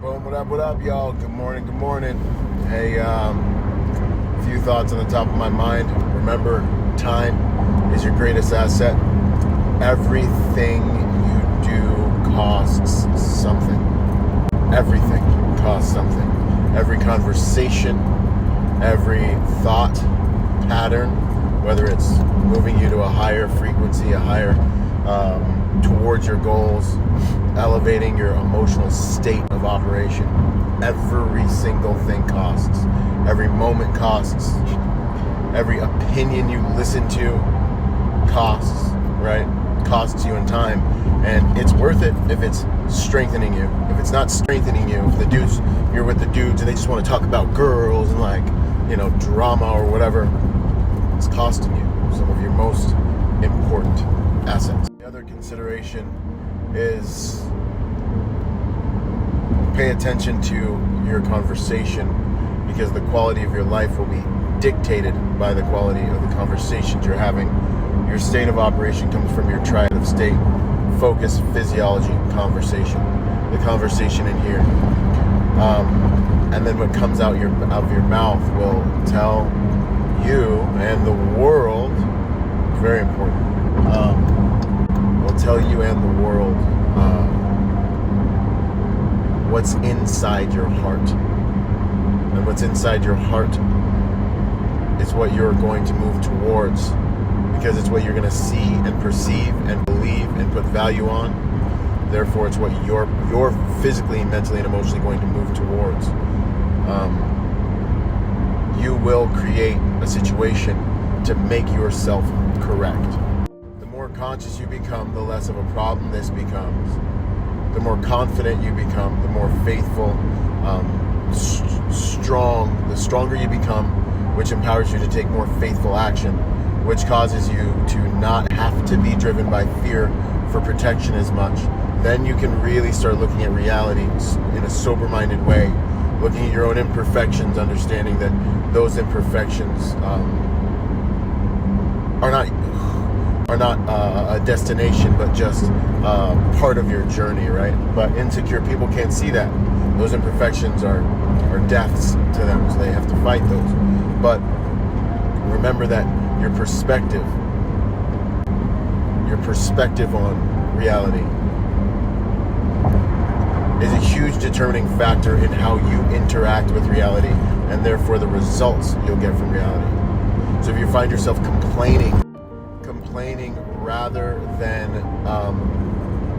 Boom, what up, y'all? Good morning, good morning. Hey, a few thoughts on the top of my mind. Remember, time is your greatest asset. Everything you do costs something. Everything costs something. Every conversation, every thought pattern, whether it's moving you to a higher frequency, a higher towards your goals, elevating your emotional state of operation. Every single thing costs. Every moment costs. Every opinion you listen to costs, right? Costs you in time. And it's worth it if it's strengthening you. If it's not strengthening you, if you're with the dudes and they just want to talk about girls and drama or whatever, it's costing you some of your most important assets. The other consideration is pay attention to your conversation, because the quality of your life will be dictated by the quality of the conversations you're having. Your state of operation comes from your triad of state, focus, physiology, conversation. The conversation in here. And then what comes out of your mouth will tell you and the world, very important, will tell you and the world what's inside your heart. And what's inside your heart is what you're going to move towards, because it's what you're going to see and perceive and believe and put value on. Therefore, it's what you're physically, mentally, and emotionally going to move towards. You will create a situation to make yourself correct. The more conscious you become, the less of a problem this becomes. The more confident you become, the more faithful, strong, the stronger you become, which empowers you to take more faithful action, which causes you to not have to be driven by fear for protection as much. Then you can really start looking at reality in a sober-minded way, looking at your own imperfections, understanding that those imperfections are not a destination, but just part of your journey, right? But insecure people can't see that. Those imperfections are deaths to them, so they have to fight those. But remember that your perspective on reality is a huge determining factor in how you interact with reality, and therefore the results you'll get from reality. So if you find yourself complaining rather than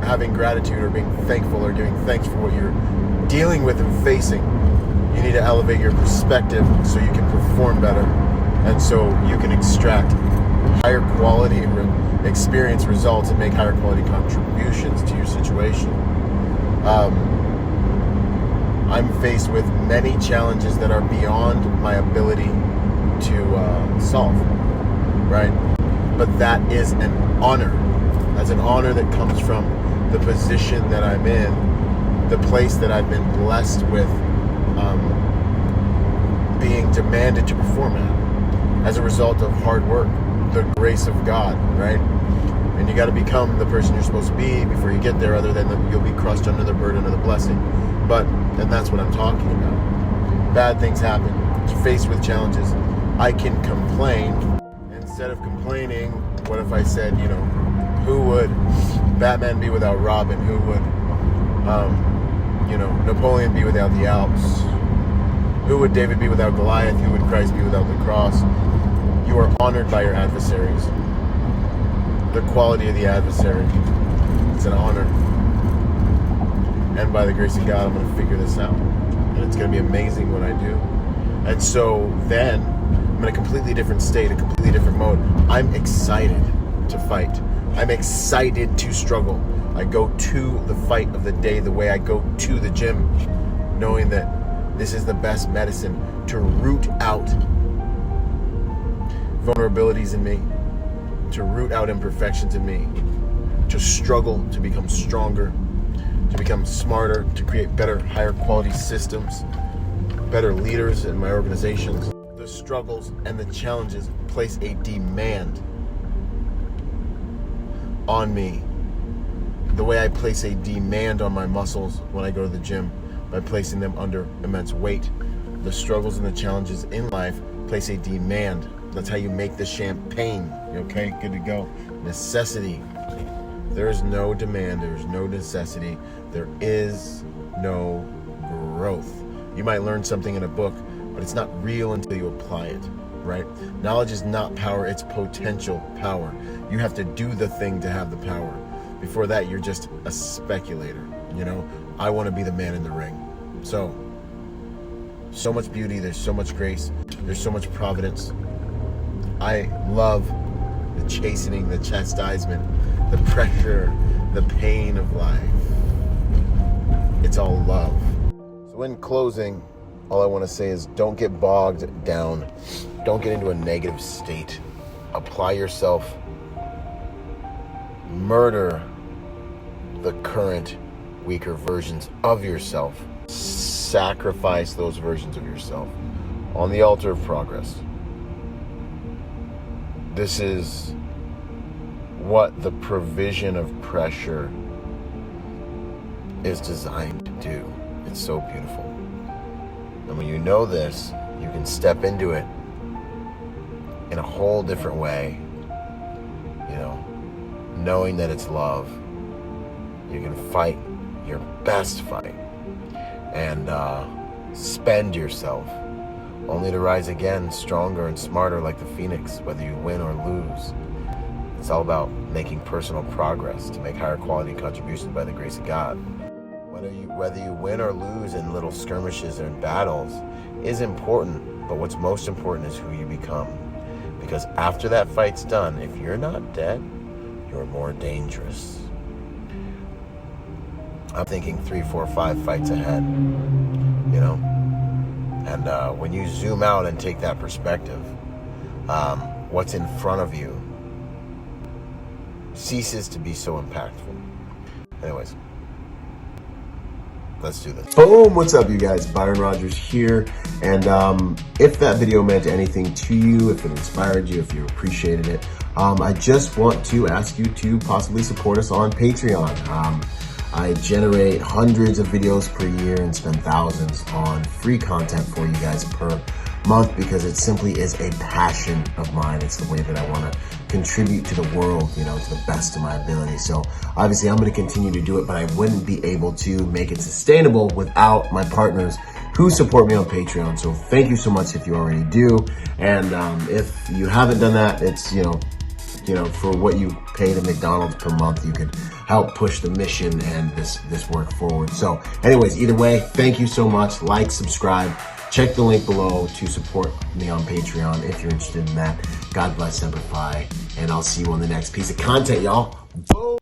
having gratitude or being thankful or giving thanks for what you're dealing with and facing, you need to elevate your perspective so you can perform better, and so you can extract higher quality experience results and make higher quality contributions to your situation. I'm faced with many challenges that are beyond my ability to solve, right? But that is an honor. That's an honor that comes from the position that I'm in, the place that I've been blessed with being demanded to perform at, as a result of hard work, the grace of God, right? And you got to become the person you're supposed to be before you get there, other than you'll be crushed under the burden of the blessing. And that's what I'm talking about. Bad things happen. You're faced with challenges. I can complain. Instead of complaining, what if I said, who would Batman be without Robin? Who would, Napoleon be without the Alps? Who would David be without Goliath? Who would Christ be without the cross? You are honored by your adversaries. The quality of the adversary. It's an honor. And by the grace of God, I'm going to figure this out. And it's going to be amazing when I do. And so then, I'm in a completely different state, a completely different mode. I'm excited to fight. I'm excited to struggle. I go to the fight of the day the way I go to the gym, knowing that this is the best medicine to root out vulnerabilities in me, to root out imperfections in me, to struggle to become stronger, to become smarter, to create better, higher quality systems, better leaders in my organizations. The struggles and the challenges place a demand on me, the way I place a demand on my muscles when I go to the gym, by placing them under immense weight. The struggles and the challenges in life place a demand. That's how you make the champagne. Okay, good to go. Necessity. There is no demand, there is no necessity, there is no growth. You might learn something in a book, but it's not real until you apply it, right? Knowledge is not power, it's potential power. You have to do the thing to have the power. Before that, you're just a speculator, you know? I want to be the man in the ring. So much beauty, there's so much grace, there's so much providence. I love the chastening, the chastisement, the pressure, the pain of life. It's all love. So in closing, all I want to say is don't get bogged down. Don't get into a negative state. Apply yourself. Murder the current weaker versions of yourself. Sacrifice those versions of yourself on the altar of progress. This is what the provision of pressure is designed to do. It's so beautiful. And when you know this, you can step into it in a whole different way, you know, knowing that it's love. You can fight your best fight and spend yourself only to rise again stronger and smarter like the phoenix, whether you win or lose. It's all about making personal progress to make higher quality contributions by the grace of God. Whether you win or lose in little skirmishes or in battles is important, but what's most important is who you become. Because after that fight's done, if you're not dead, you're more dangerous. I'm thinking 3, 4, 5 fights ahead, you know? And when you zoom out and take that perspective, what's in front of you ceases to be so impactful. Anyways, let's do this. Boom! What's up, you guys? Byron Rodgers here. And if that video meant anything to you, if it inspired you, if you appreciated it, I just want to ask you to possibly support us on Patreon. I generate hundreds of videos per year and spend thousands on free content for you guys per month because it simply is a passion of mine. It's the way that I want to contribute to the world, you know, to the best of my ability. So obviously I'm going to continue to do it, but I wouldn't be able to make it sustainable without my partners who support me on Patreon. So thank you so much if you already do. And if you haven't done that, it's, you know, for what you pay to McDonald's per month, you could help push the mission and this work forward. So anyways, either way, thank you so much. Like, subscribe, check the link below to support me on Patreon if you're interested in that. God bless, Semper Fi, and I'll see you on the next piece of content, y'all. Boom.